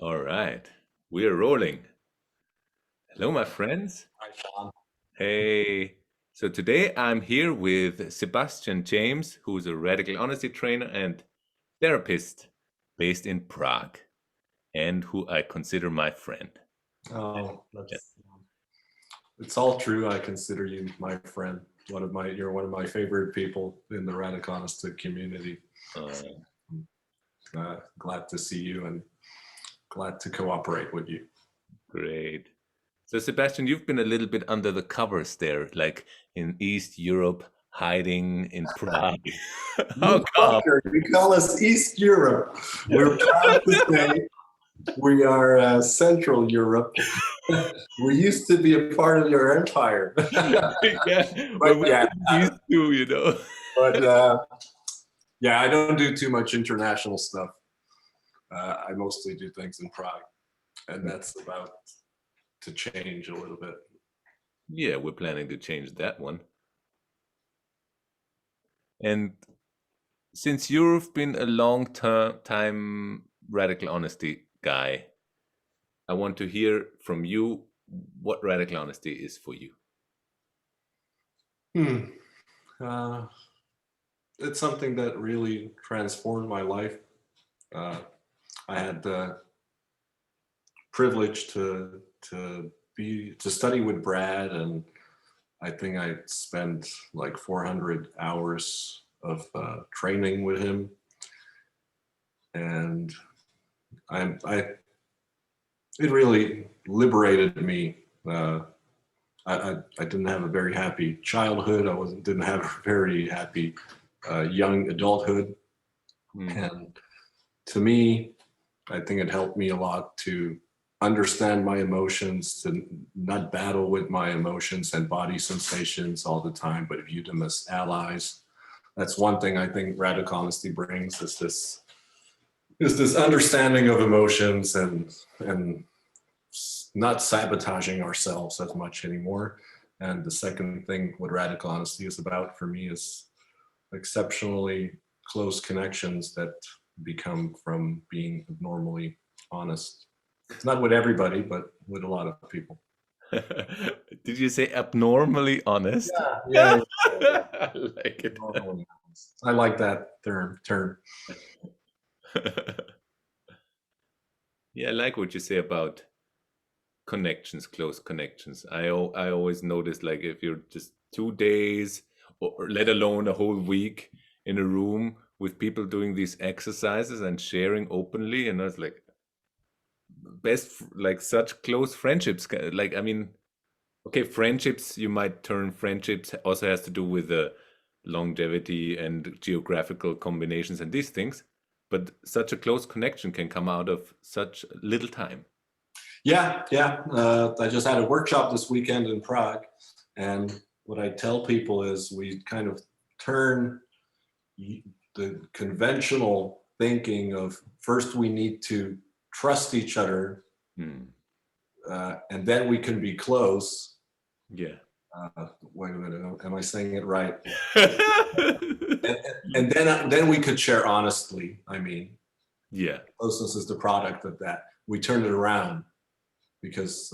All right, we are rolling. Hello, my friends. Hi, Sean. Hey. So today I'm here with Sebastian James, who is a radical honesty trainer and therapist based in Prague, and who I consider my friend. Oh, Yeah. it's all true. I consider you my friend. You're one of my favorite people in the Radicanistic community. Uh, Glad to see you and glad to cooperate with you. Great. So, Sebastian, you've been a little bit under the covers there, like in East Europe, hiding in Prague. You How come? fucker, you call us East Europe. We're proud to say we are Central Europe. We used to be a part of your empire. Yeah, But well, we yeah, used to. but yeah, I don't do too much international stuff. I mostly do things in Prague, and that's about to change a little bit. Yeah, we're planning to change that one. And since you've been a long term time radical honesty guy, I want to hear from you what radical honesty is for you. Hmm. Uh, it's something that really transformed my life. Uh, I had the privilege to study with Brad, and I think I spent like 400 hours of training with him, and I it really liberated me. I didn't have a very happy childhood. I wasn't didn't have a very happy young adulthood, Hmm. and to me, I think it helped me a lot to understand my emotions, to not battle with my emotions and body sensations all the time, but view them as allies. That's one thing I think radical honesty brings is this understanding of emotions and not sabotaging ourselves as much anymore. And the second thing what radical honesty is about for me is exceptionally close connections that become from being normally honest. Not with everybody, but with a lot of people. Did you say abnormally honest? Yeah, yeah, yeah, yeah. I like it. Normally honest. I like that term. Yeah, I like what you say about connections, close connections. I always notice like if you're just 2 days or let alone a whole week in a room with people doing these exercises and sharing openly, and it's like like such close friendships. Like I mean, okay, friendships you might turn friendships also has to do with the longevity and geographical combinations and these things. But such a close connection can come out of such little time. Yeah, yeah. I just had a workshop this weekend in Prague, and what I tell people is we kind of turn the conventional thinking of first we need to trust each other, Hmm. and then we can be close. Yeah. Wait a minute, am I saying it right? And then we could share honestly. I mean, Yeah. closeness is the product of that. We turn it around because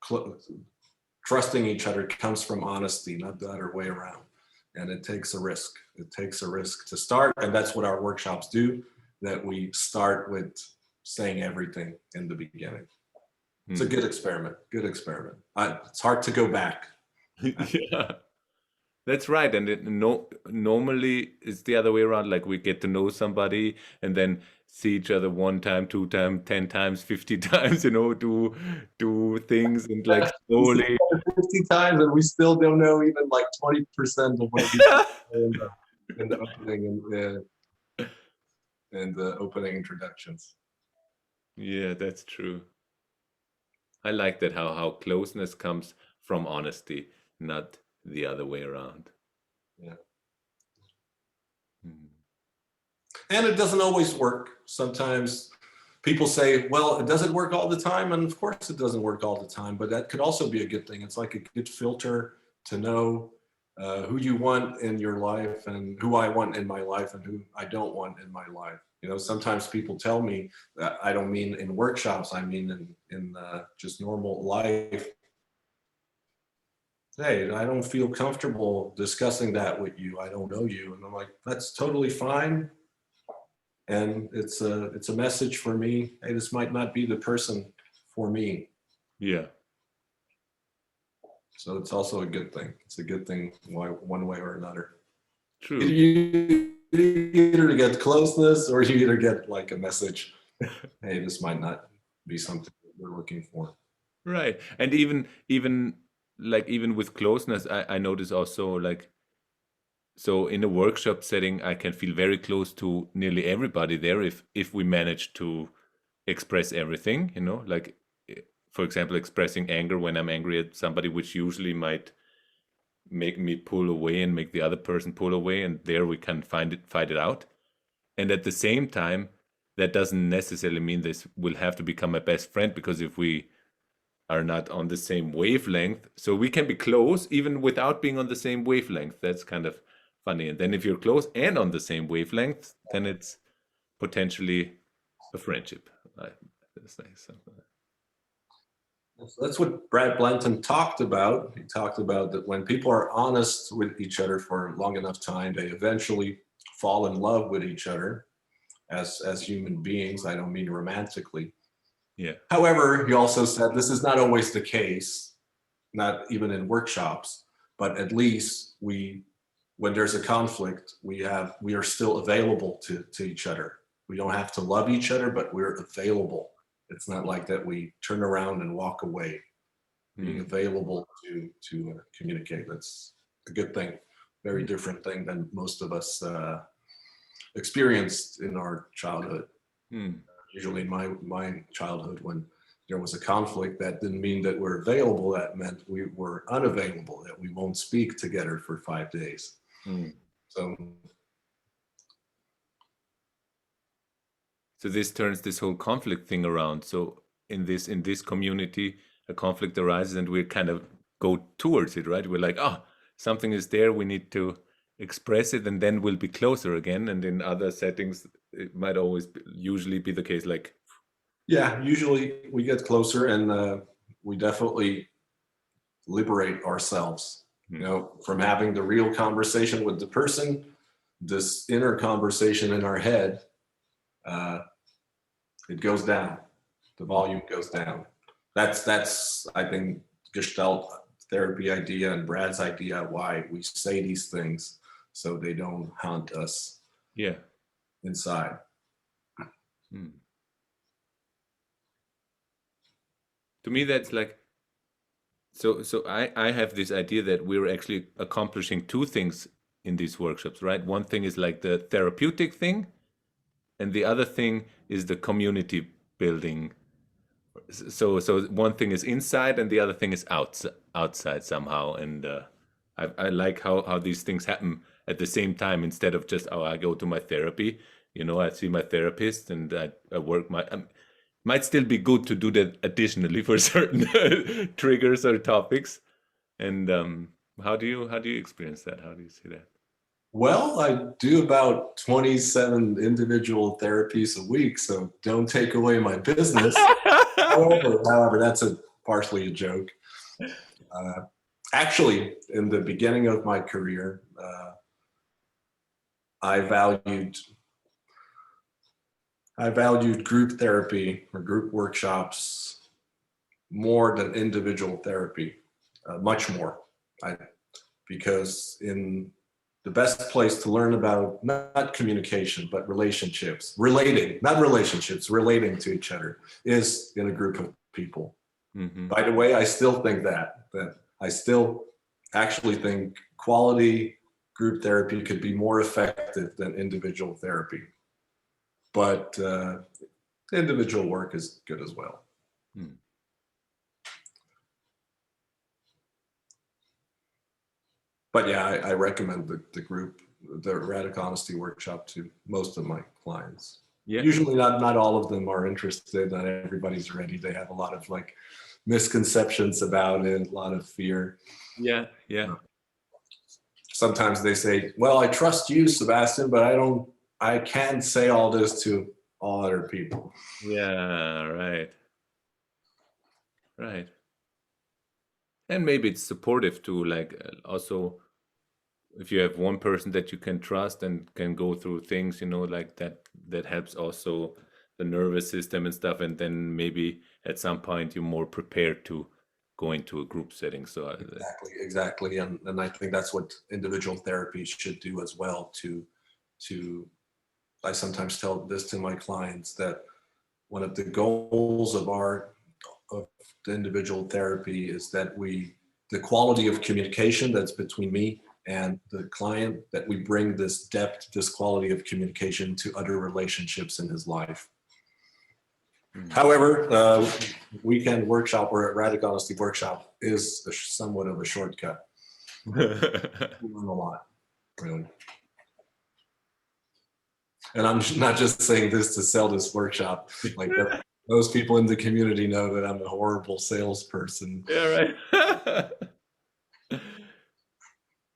cl- trusting each other comes from honesty, not the other way around. And it takes a risk. It takes a risk to start, and that's what our workshops do. That we start with saying everything in the beginning. It's a Hmm. good experiment. Good experiment. It's hard to go back. Yeah. That's right. And it no normally it's the other way around. Like we get to know somebody and then see each other one time, two times, 10 times, 50 times, do things and like We see slowly. each other 50 times, and we still don't know even like 20% of what we say in the opening and the opening introductions. Yeah, that's true. I like that how closeness comes from honesty, not the other way around. Yeah. Hmm. And it doesn't always work. Sometimes people say, well, does it work all the time? And of course it doesn't work all the time, but that could also be a good thing. It's like a good filter to know who you want in your life and who I want in my life and who I don't want in my life. You know, sometimes people tell me that, I don't mean in workshops, I mean in just normal life. Hey, I don't feel comfortable discussing that with you. I don't know you. And I'm like, that's totally fine. And it's a message for me. Hey, this might not be the person for me. Yeah. So it's also a good thing. It's a good thing one way or another. True. You either get closeness or you either get like a message. Hey, this might not be something that we're looking for. Right. And even like even with closeness, I notice also like, so in a workshop setting, I can feel very close to nearly everybody there if we manage to express everything, like for example, expressing anger when I'm angry at somebody, which usually might make me pull away and make the other person pull away, and there we can fight it out. And at the same time, that doesn't necessarily mean this will have to become my best friend, because if we are not on the same wavelength, so we can be close even without being on the same wavelength. That's kind of funny. And then if you're close and on the same wavelength, then it's potentially a friendship. That's nice. So that's what Brad Blanton talked about. He talked about that when people are honest with each other for long enough time, they eventually fall in love with each other as human beings. I don't mean romantically. Yeah. However, he also said this is not always the case, not even in workshops, but at least when there's a conflict, we are still available to each other. We don't have to love each other, but we're available. It's not like that we turn around and walk away. Being Hmm. available to communicate, that's a good thing. Very different thing than most of us experienced in our childhood. Hmm. Usually in my childhood, when there was a conflict, that didn't mean that we're available. That meant we were unavailable, that we won't speak together for 5 days. Hmm. So So this turns this whole conflict thing around. So in this community, a conflict arises, and we kind of go towards it, right? We're like, oh, something is there. We need to express it, and then we'll be closer again. And in other settings, it might usually be the case. Like, yeah, usually we get closer, and we definitely liberate ourselves, hmm, from having the real conversation with the person. This inner conversation in our head, uh, it goes down. The hmm, volume goes down. That's I think Gestalt therapy idea and Brad's idea why we say these things, so they don't haunt us yeah. inside. Hmm. To me, that's like, so I have this idea that we're actually accomplishing two things in these workshops, right? One thing is like the therapeutic thing, and the other thing is the community building. So one thing is inside and the other thing is outside somehow. And I like how these things happen at the same time, instead of just, oh, I go to my therapy, I see my therapist, and I work my might still be good to do that additionally for certain triggers or topics. And how do you experience that? How do you see that? Well, I do about 27 individual therapies a week, so don't take away my business. However, that's partially a joke. Uh, Actually, in the beginning of my career, I valued I valued group therapy or group workshops more than individual therapy, much more. I, because in the best place to learn about not communication but relationships, relating to each other, is in a group of people. Hmm. By the way, I still think that I still actually think quality group therapy could be more effective than individual therapy, but individual work is good as well. Hmm. But yeah, I recommend the Radical Honesty workshop to most of my clients. Yeah. Usually not all of them are interested, not everybody's ready. They have a lot of like misconceptions about it, a lot of fear. Yeah. Yeah. sometimes they say, well, I trust you, Sebastian, but I can't say all this to all other people. Yeah, right. Right. And maybe it's supportive too, like also if you have one person that you can trust and can go through things, like that helps also the nervous system and stuff. And then maybe at some point you're more prepared to go into a group setting. So Exactly. And I think that's what individual therapy should do as well. To I sometimes tell this to my clients that one of the goals of the individual therapy is that the quality of communication that's between me and the client, that we bring this depth, this quality of communication to other relationships in his life. However, weekend workshop or a Radical Honesty workshop is somewhat of a shortcut. We learn a lot, really. And I'm not just saying this to sell this workshop. Like those people in the community know that I'm a horrible salesperson. Yeah, right.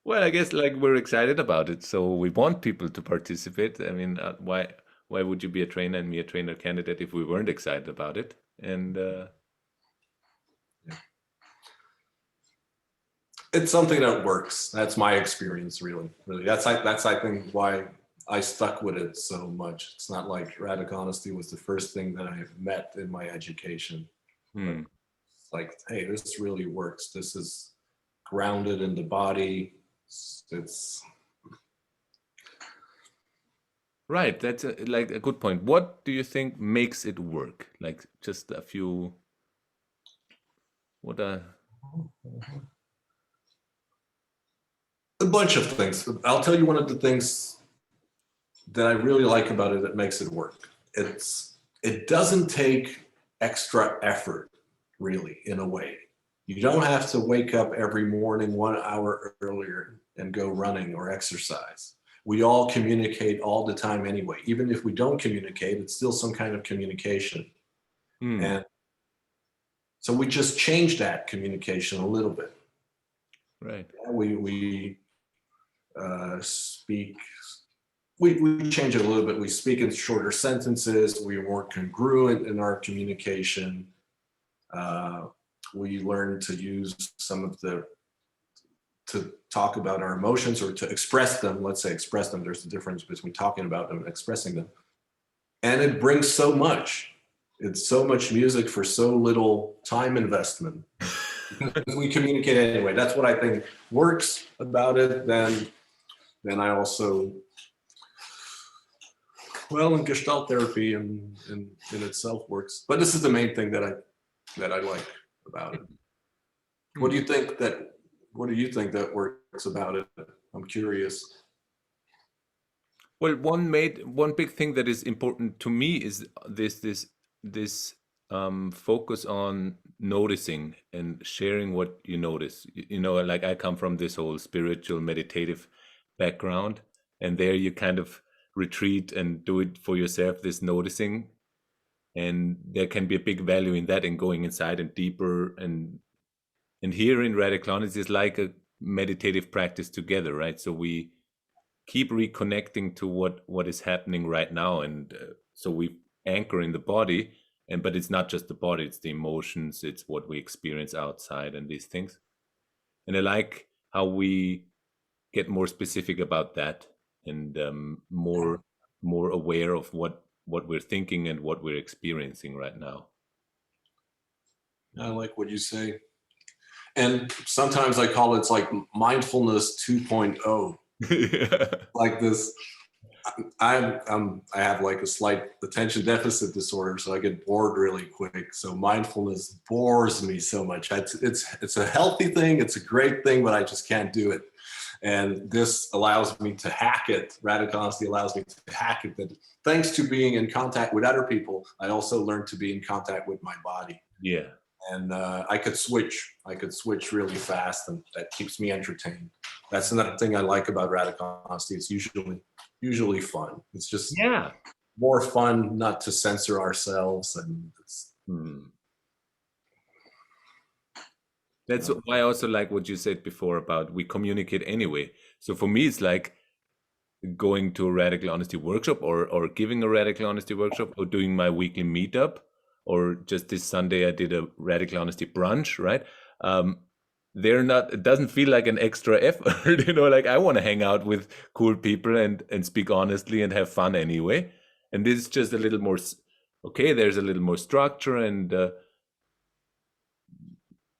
Well, I guess like we're excited about it, so we want people to participate. I mean, why would you be a trainer and me a trainer candidate if we weren't excited about it? And it's something that works. That's my experience, really. That's I think why I stuck with it so much. It's not like Radical Honesty was the first thing that I met in my education. It's like, hey, this really works. This is grounded in the body. It's right. That's like a good point. What do you think makes it work? Like just a few. What a bunch of things. I'll tell you one of the things that I really like about it that makes it work. It doesn't take extra effort, really, in a way. You don't have to wake up every morning 1 hour earlier and go running or exercise. We all communicate all the time anyway. Even if we don't communicate, it's still some kind of communication. And so we just change that communication a little bit. right. We speak, we change it a little bit. We speak in shorter sentences. We are more congruent in our communication. We learn to use to talk about our emotions or to express them. Let's say express them. There's a difference between talking about them and expressing them. And it brings so much. It's so much music for so little time investment. We communicate anyway. That's what I think works about it. Then I also, well, in Gestalt therapy in itself works. But this is the main thing that I like about it. What do you think that works about it? I'm curious. Well, one big thing that is important to me is this focus on noticing and sharing what you notice. Like I come from this whole spiritual meditative background, and there you kind of retreat and do it for yourself, this noticing. And there can be a big value in that and going inside and deeper. And here in Radical Honesty is like a meditative practice together, right? So we keep reconnecting to what is happening right now, and so we anchor in the body, but it's not just the body, it's the emotions, it's what we experience outside and these things. And I like how we get more specific about that, and more aware of what we're thinking and what we're experiencing right now. I like what you say. And sometimes I call it's like mindfulness 2.0. Yeah. Like this, I have like a slight attention deficit disorder, so I get bored really quick. So mindfulness bores me so much. It's a healthy thing, it's a great thing, but I just can't do it. And this allows me to hack it. Radical Honesty allows me to hack it. That thanks to being in contact with other people, I also learned to be in contact with my body. Yeah. And I could switch really fast, and that keeps me entertained. That's another thing I like about Radical Honesty. It's usually fun. It's just more fun not to censor ourselves. And That's why I also like what you said before about we communicate anyway. So for me, it's like going to a radical honesty workshop, or giving a radical honesty workshop, or doing my weekly meetup, or just this Sunday I did a radical honesty brunch, right? Um, they're not, it doesn't feel like an extra effort, like I want to hang out with cool people and speak honestly and have fun anyway. And this is just a little more, okay, there's a little more structure, and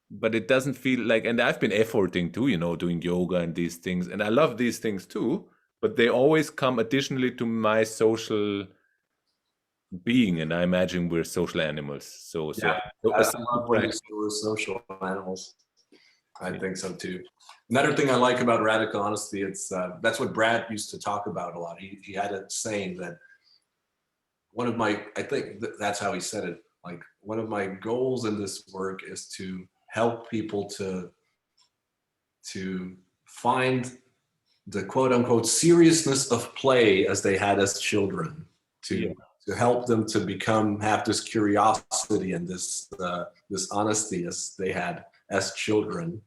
but it doesn't feel like, and I've been efforting too, doing yoga and these things, and I love these things too, but they always come additionally to my social being, and I imagine we're social animals. So Yeah, so I a simple love when you practice. say we're social animals. I think so too. Another thing I like about radical honesty, it's that's what Brad used to talk about a lot. He had a saying that one of my, I think that's how he said it. Like, one of my goals in this work is to help people to find the quote unquote seriousness of play as they had as children, Yeah. to help them to have this curiosity and this honesty as they had as children.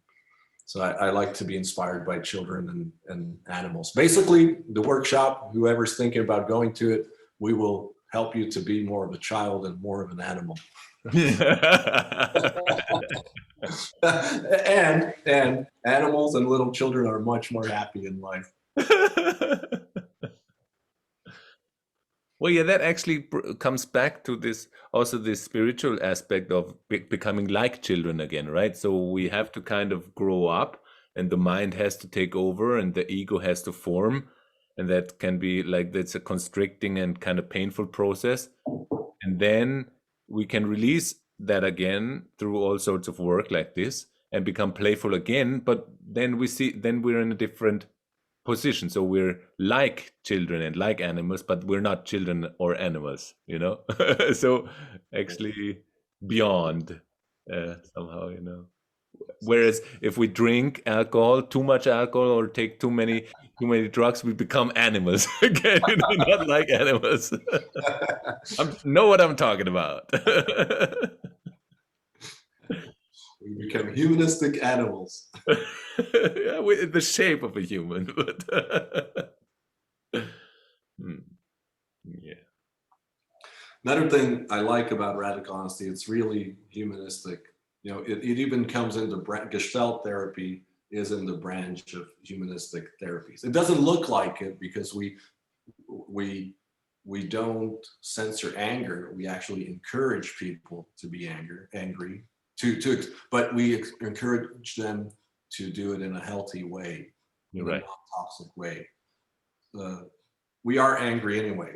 So I like to be inspired by children and animals. Basically, the workshop, whoever's thinking about going to it, we will help you to be more of a child and more of an animal. and animals and little children are much more happy in life. Well, yeah, that actually comes back to this, also this spiritual aspect of becoming like children again, right? So we have to kind of grow up, and the mind has to take over, and the ego has to form. And that can be like, that's a constricting and kind of painful process. And then we can release that again through all sorts of work like this and become playful again. But then then we're in a different position. So we're like children and like animals, but we're not children or animals. So actually beyond, somehow. Whereas if we drink alcohol, too much alcohol, or take too many drugs, we become animals again, not like animals. I know what I'm talking about. We become humanistic animals. Yeah, with the shape of a human, but Hmm, yeah. Another thing I like about radical honesty, it's really humanistic. It even comes into Gestalt therapy is in the branch of humanistic therapies. It doesn't look like it because we we don't censor anger. We actually encourage people to be angry, but we encourage them to do it in a healthy way, You're in a right. non-toxic way. Uh, we are angry anyway.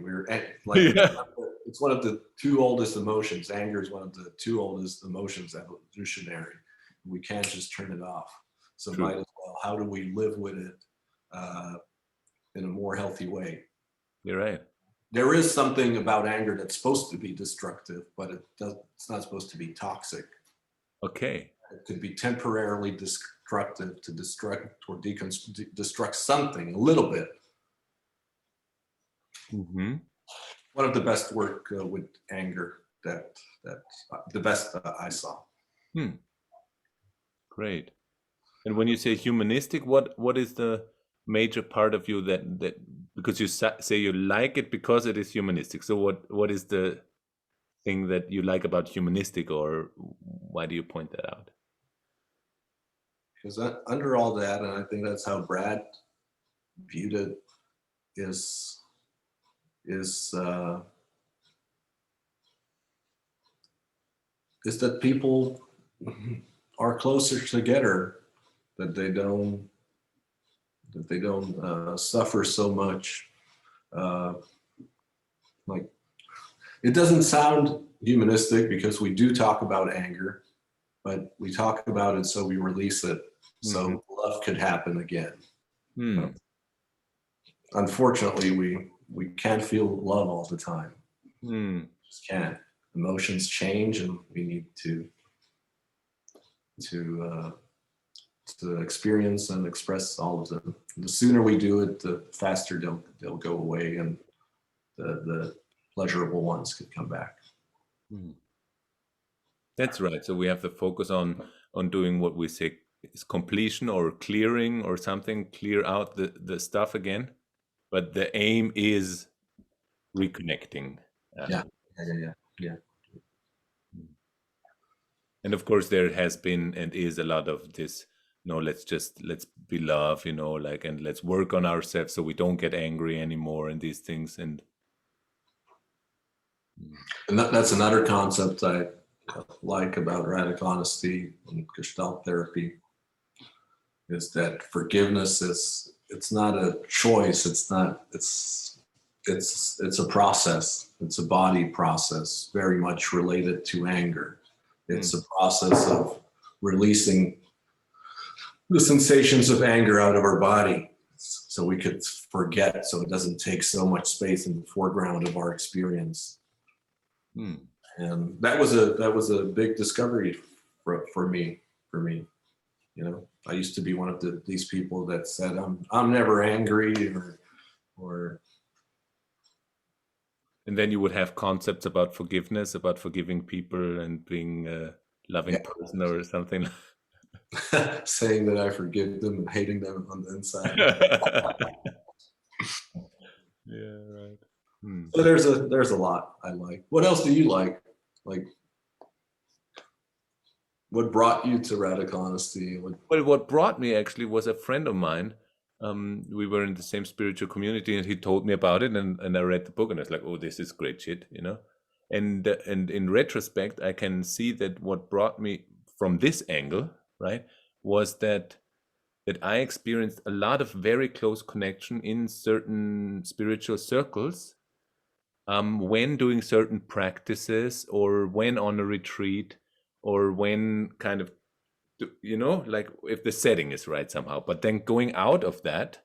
Like, Yeah, it's one of the two oldest emotions. Anger is one of the two oldest emotions evolutionary. We can't just turn it off. So true. might as well. How do we live with it uh, in a more healthy way? You're right. There is something about anger that's supposed to be destructive, but it's not supposed to be toxic. Okay. It could be temporarily destructive to destruct or destruct something a little bit. Hmm. One of the best work with anger that the best I saw. Hmm. Great. And when you say humanistic, what is the major part of you that because you say you like it because it is humanistic. So what is the thing that you like about humanistic, or why do you point that out? Because under all that, and I think that's how Brad viewed it, is is uh, is that people are closer together, that they don't suffer so much. Uh, like, it doesn't sound humanistic because we do talk about anger, but we talk about it so we release it, Hmm. so love could happen again. Hmm. Unfortunately, we can't feel love all the time. Hmm. Just can't. Emotions change, and we need to uh, to experience and express all of them. The sooner we do it, the faster they'll go away, and the pleasurable ones could come back. Hmm. That's right. So we have to focus on on doing what we say is completion or clearing or something, clear out the stuff again. But the aim is reconnecting. Yeah. Yeah. And of course, there has been and is a lot of this. No, let's be love, like, and let's work on ourselves so we don't get angry anymore and these things. And And that's another concept I like about radical honesty and Gestalt therapy, is that forgiveness it's not a choice. It's a process. It's a body process, very much related to anger. It's mm, a process of releasing the sensations of anger out of our body so we could forget, so it doesn't take so much space in the foreground of our experience. mm, And that was a big discovery for me. I used to be one of these people that said I'm never angry, or and then you would have concepts about forgiveness, about forgiving people and being a loving yeah, person or something. saying that I forgive them and hating them on the inside. Yeah, right. Hmm. So there's a lot I like. What else do you like? Like, what brought you to radical honesty? Well, what brought me actually was a friend of mine. We were in the same spiritual community, and he told me about it, and I read the book, and I was like, "Oh, this is great shit." And in retrospect, I can see that what brought me from this angle, right, was that I experienced a lot of very close connection in certain spiritual circles, when doing certain practices, or when on a retreat, or when kind of, like if the setting is right somehow. But then going out of that,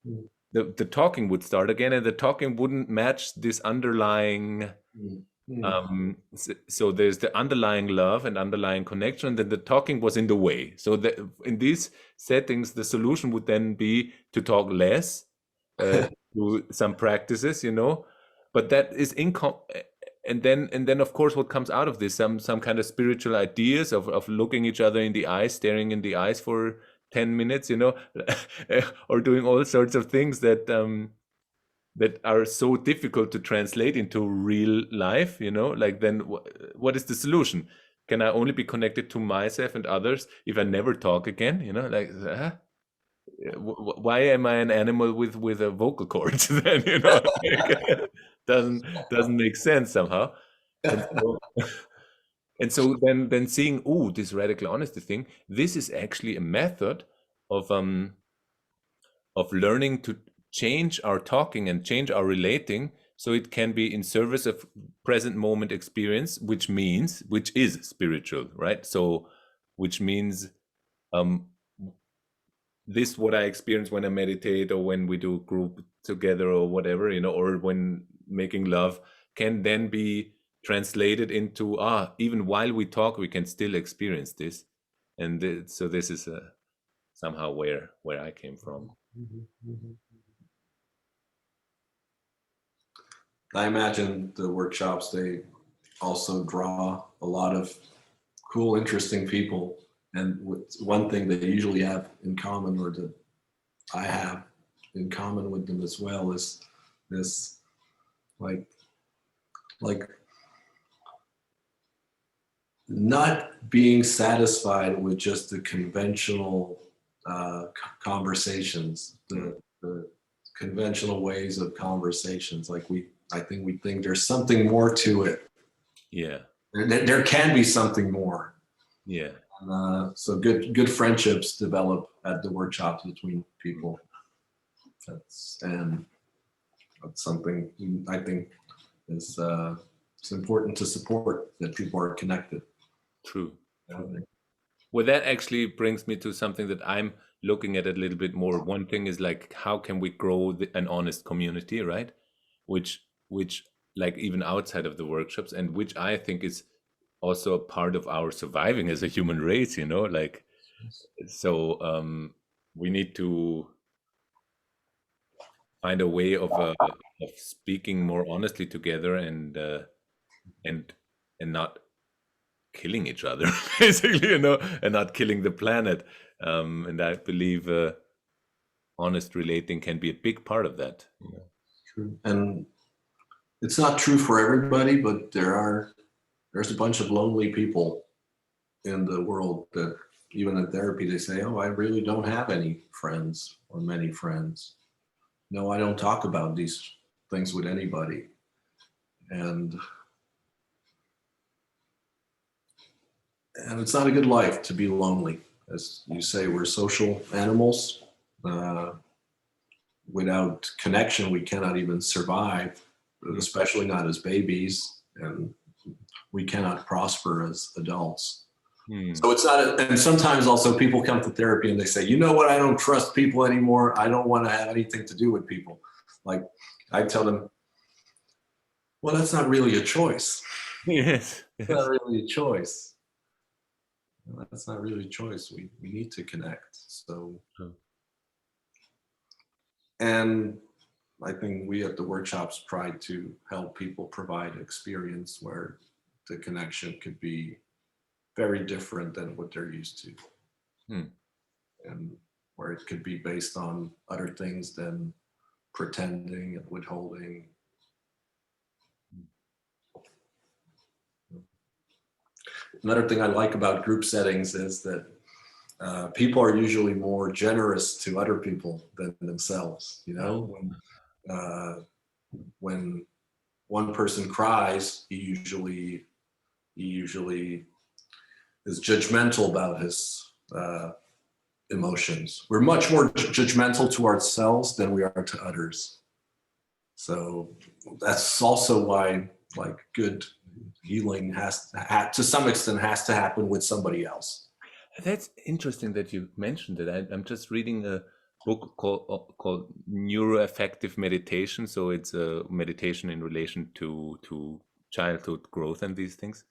Mm, the talking would start again, and the talking wouldn't match this underlying. mm, mm, So there's the underlying love and underlying connection, and then the talking was in the way. So in these settings, the solution would then be to talk less, uh, do some practices, but that is and then of course what comes out of this, some kind of spiritual ideas of looking each other in the eyes, staring in the eyes for 10 minutes, or doing all sorts of things that are so difficult to translate into real life, like then what is the solution? Can I only be connected to myself and others if I never talk again, like, why am I an animal with a vocal cords then, like, doesn't make sense somehow. And so then seeing, oh, this radical honesty thing, this is actually a method of learning to change our talking and change our relating, so it can be in service of present moment experience, which is spiritual, right? So which means, um this what I experience when I meditate, or when we do group together, or whatever, or when making love, can then be translated into, even while we talk, we can still experience this. And so this is, somehow where I came from. mhm, mhm. I imagine the workshops, they also draw a lot of cool, interesting people. And one thing they usually have in common, or that I have in common with them as well, is this, like like not being satisfied with just the conventional conversations, Mm. the conventional ways of conversations. Like, I think we think there's something more to it. Yeah. There can be something more. Yeah. So good friendships develop at the workshops between people. And that's something I think is it's important to support, that people are connected. True. Uh, True. Well, that actually brings me to something that I'm looking at a little bit more. One thing is, like, how can we grow an honest community, right? Which like even outside of the workshops, and which I think is also a part of our surviving as a human race, like, so we need to find a way of speaking more honestly together, and and not killing each other, basically, and not killing the planet. And I believe honest relating can be a big part of that. True. And it's not true for everybody, but there's a bunch of lonely people in the world that even in therapy they say, oh, I really don't have any friends or many friends. No, I don't talk about these things with anybody. And it's not a good life to be lonely. As you say, we're social animals. Without connection, we cannot even survive, especially not as babies, and we cannot prosper as adults. So it's not, and sometimes also people come to therapy and they say, you know what, I don't trust people anymore. I don't want to have anything to do with people. Like I tell them, well, that's not really a choice. Yes. It's not really a choice. That's not really a choice. We need to connect. So, and I think we at the workshops try to help people provide experience where the connection could be very different than what they're used to. And where it could be based on other things than pretending and withholding. Another thing I like about group settings is that people are usually more generous to other people than themselves. You know, when one person cries, he usually is judgmental about his emotions. We're much more judgmental to ourselves than we are to others. So that's also why like good healing has to some extent has to happen with somebody else. That's interesting that you mentioned it. I'm just reading a book called Neuroaffective Meditation. So it's a meditation in relation to childhood growth and these things.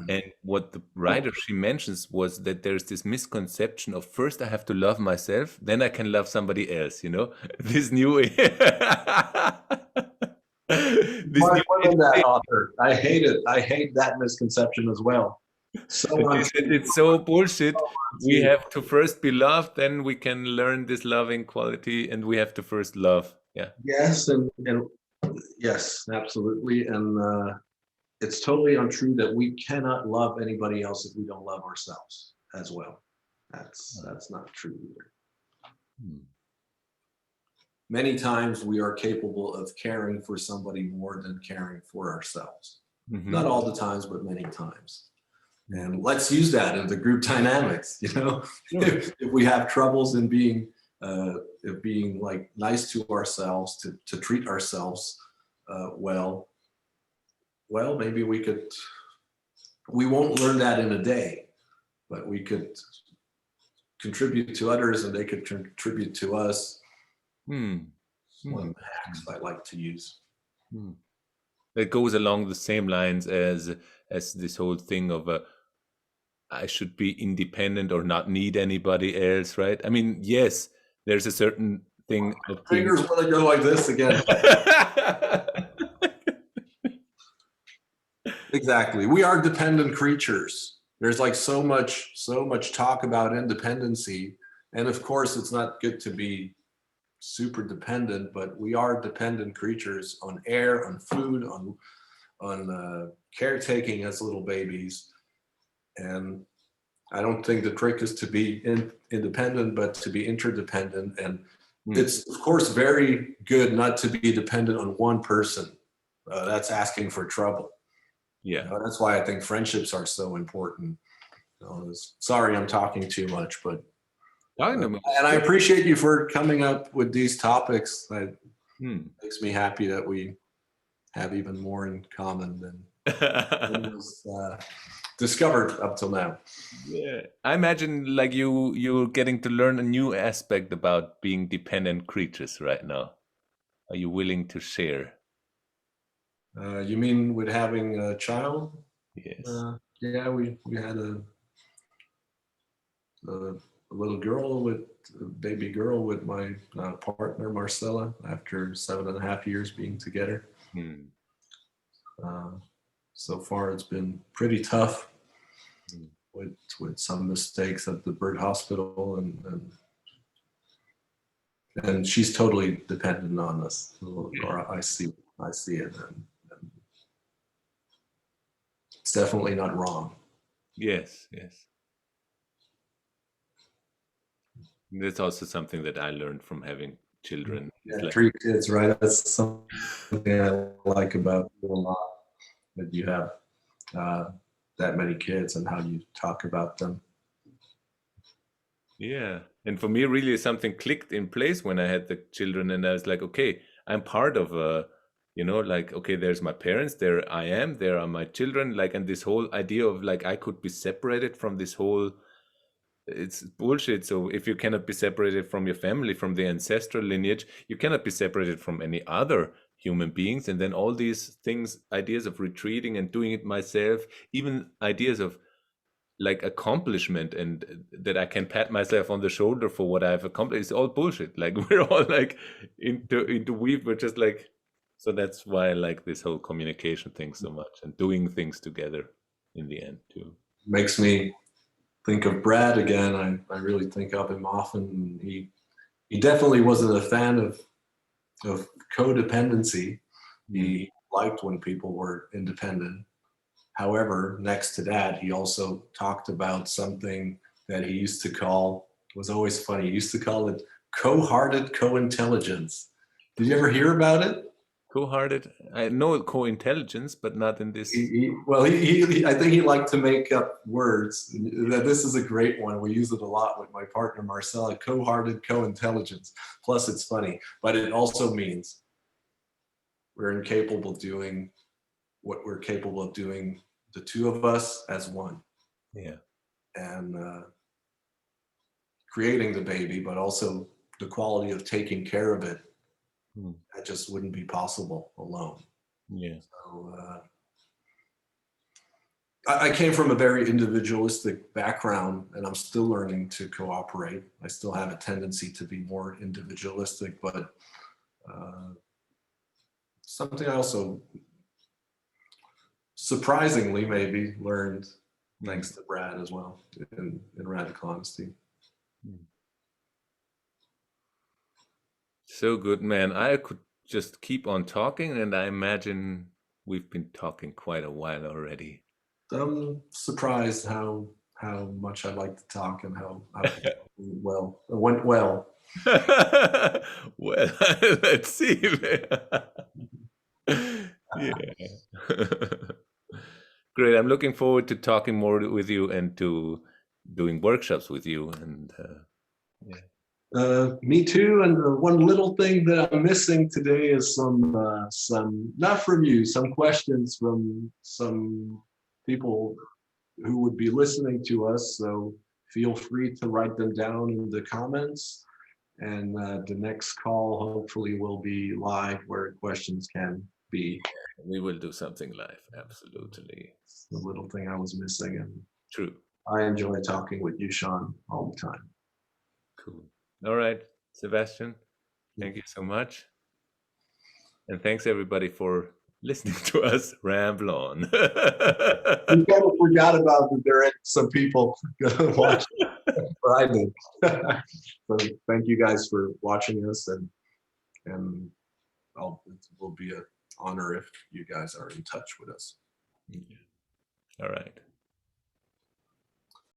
And what the writer she mentions was that there's this misconception of first I have to love myself, then I can love somebody else, this new Mark Whitman, that author. I hate it. I hate that misconception as well. So it's so bullshit. We have to first be loved, then we can learn this loving quality, and we have to first love. Yeah. Yes, and yes, absolutely. And it's totally untrue that we cannot love anybody else if we don't love ourselves as well. That's not true either. Many times we are capable of caring for somebody more than caring for ourselves. Not all the times, but many times. And let's use that in the group dynamics. If we have troubles in being like nice to ourselves, to treat ourselves well, maybe we won't learn that in a day, but we could contribute to others and they could contribute to us. One of the hacks I like to use. It goes along the same lines as this whole thing of I should be independent or not need anybody else, right? I mean, yes, there's a certain thing of fingers want to go like this again. Exactly. We are dependent creatures. There's like so much talk about independency. And of course, it's not good to be super dependent, but we are dependent creatures on air, on food, on caretaking as little babies. And I don't think the trick is to be independent, but to be interdependent. And it's, of course, very good not to be dependent on one person. That's asking for trouble. Yeah. That's why I think friendships are so important. Sorry, I'm talking too much, but and I appreciate you for coming up with these topics. That makes me happy that we have even more in common than was discovered up till now. Yeah, I imagine like you're getting to learn a new aspect about being dependent creatures right now. Are you willing to share? You mean with having a child? Yes. Yeah, we had a little girl, a baby girl with my partner Marcella after 7.5 years being together. So far it's been pretty tough. Mm. with some mistakes at the bird hospital, and she's totally dependent on us, or I see it, and it's definitely not wrong. Yes, yes. That's also something that I learned from having children. It's Yeah, like, 3 kids, right? That's something I like about you a lot, that you have uh, that many kids and how you talk about them. yeah. And for me, really something clicked in place when I had the children, and I was like, okay, I'm part of like, okay, there's my parents, there I am, there are my children, like, and this whole idea of like I could be separated from this whole, it's bullshit. So if you cannot be separated from your family, from the ancestral lineage, you cannot be separated from any other human beings. And then all these things, ideas of retreating and doing it myself, even ideas of like accomplishment and that I can pat myself on the shoulder for what I've accomplished, it's all bullshit. Like we're all like into weave. We're just like, so that's why I like this whole communication thing so much and doing things together in the end too. Makes me think of Brad again. I really think of him often. He definitely wasn't a fan of codependency. Mm. He liked when people were independent. However, next to that, he also talked about something that he used to call, was always funny. He used to call it co-hearted co-intelligence. Did you ever hear about it? Co-hearted. I know co-intelligence, but not in this. I think he liked to make up words. This is a great one. We use it a lot with my partner Marcella. Co-hearted co-intelligence. Plus, it's funny, but it also means we're incapable of doing what we're capable of doing, the two of us as one, Yeah. and creating the baby, but also the quality of taking care of it. Mm. That just wouldn't be possible alone. Yeah. So I came from a very individualistic background, and I'm still learning to cooperate. I still have a tendency to be more individualistic, but uh, something I also surprisingly maybe learned Mm. thanks to Brad as well in radical honesty. Mm. So good, man. I could just keep on talking, and I imagine we've been talking quite a while already. I'm surprised how much I like to talk and how well it went well. Well, let's see. Yeah. Great. I'm looking forward to talking more with you and to doing workshops with you. And yeah. Me too. And one little thing that I'm missing today is some not from you, some questions from some people who would be listening to us. So feel free to write them down in the comments. And the next call hopefully will be live where questions can be. We will do something live. Absolutely. It's the little thing I was missing. And True. I enjoy talking with you, Sean, all the time. Cool. All right, Sebastian, thank you so much. And thanks everybody for listening to us ramble on. We kind of forgot about that there are some people going to watch Friday. So thank you guys for watching us, and it will be an honor if you guys are in touch with us. All right.